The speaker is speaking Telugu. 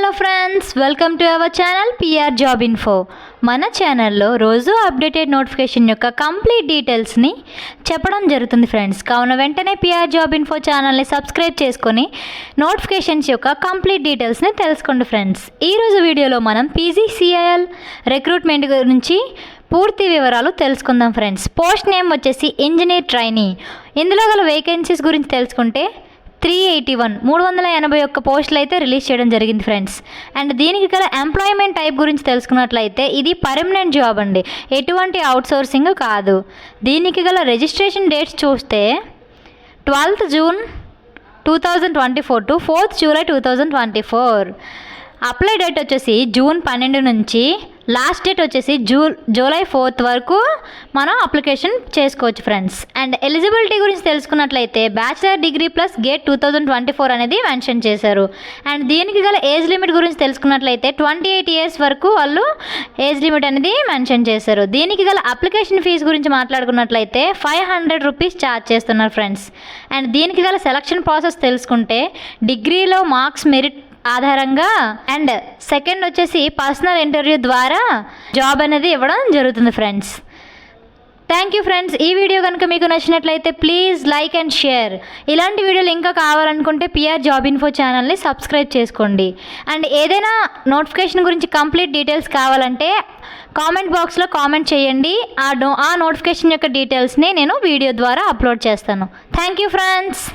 Hello friends, welcome to our channel PR job info. మన ఛానల్లో రోజు అప్డేటెడ్ నోటిఫికేషన్ యొక్క కంప్లీట్ డీటెయిల్స్ని చెప్పడం జరుగుతుంది ఫ్రెండ్స్. కావున వెంటనే పిఆర్ జాబ్ ఇన్ఫో ఛానల్ని సబ్స్క్రైబ్ చేసుకొని నోటిఫికేషన్స్ యొక్క కంప్లీట్ డీటెయిల్స్ని తెలుసుకోండి ఫ్రెండ్స్. ఈరోజు వీడియోలో మనం పీజీసీఐఎల్ రిక్రూట్మెంట్ గురించి పూర్తి వివరాలు తెలుసుకుందాం ఫ్రెండ్స్. పోస్ట్ నేమ్ వచ్చేసి ఇంజనీర్ ట్రైనీ. ఇందులో గల వేకెన్సీస్ గురించి తెలుసుకుంటే 381 పోస్టులు అయితే రిలీజ్ చేయడం జరిగింది ఫ్రెండ్స్. అండ్ దీనికి గల ఎంప్లాయ్మెంట్ టైప్ గురించి తెలుసుకున్నట్లయితే ఇది పర్మనెంట్ జాబ్ అండి, ఎటువంటి అవుట్సోర్సింగ్ కాదు. దీనికి గల రిజిస్ట్రేషన్ డేట్స్ చూస్తే 12th June 2024 to 4th July 2024. Apply date వచ్చేసి June 12 నుంచి లాస్ట్ డేట్ వచ్చేసి July 4th వరకు మనం అప్లికేషన్ చేసుకోవచ్చు ఫ్రెండ్స్. అండ్ ఎలిజిబిలిటీ గురించి తెలుసుకున్నట్లయితే బ్యాచిలర్ డిగ్రీ ప్లస్ గేట్ 2024 అనేది మెన్షన్ చేశారు. అండ్ దీనికి గల ఏజ్ లిమిట్ గురించి తెలుసుకున్నట్లయితే 28 years వరకు వాళ్ళు ఏజ్ లిమిట్ అనేది మెన్షన్ చేశారు. దీనికి గల అప్లికేషన్ ఫీజు గురించి మాట్లాడుకున్నట్లయితే 500 రూపీస్ ఛార్జ్ చేస్తున్నారు ఫ్రెండ్స్. అండ్ దీనికి గల సెలక్షన్ ప్రాసెస్ తెలుసుకుంటే డిగ్రీలో మార్క్స్ మెరిట్ ఆధారంగా అండ్ సెకండ్ వచ్చేసి పర్సనల్ ఇంటర్వ్యూ ద్వారా జాబ్ అనేది ఇవ్వడం జరుగుతుంది ఫ్రెండ్స్. Thank you friends. ఈ వీడియో కనుక మీకు నచ్చినట్లయితే ప్లీజ్ లైక్ అండ్ షేర్. ఇలాంటి వీడియోలు ఇంకా కావాలనుకుంటే పిఆర్ జాబ్ ఇన్ఫో ఛానల్ని సబ్స్క్రైబ్ చేసుకోండి. అండ్ ఏదైనా నోటిఫికేషన్ గురించి కంప్లీట్ డీటెయిల్స్ కావాలంటే కామెంట్ బాక్స్లో కామెంట్ చేయండి. ఆ నోటిఫికేషన్ యొక్క డీటెయిల్స్ని నేను వీడియో ద్వారా అప్లోడ్ చేస్తాను. Thank you friends.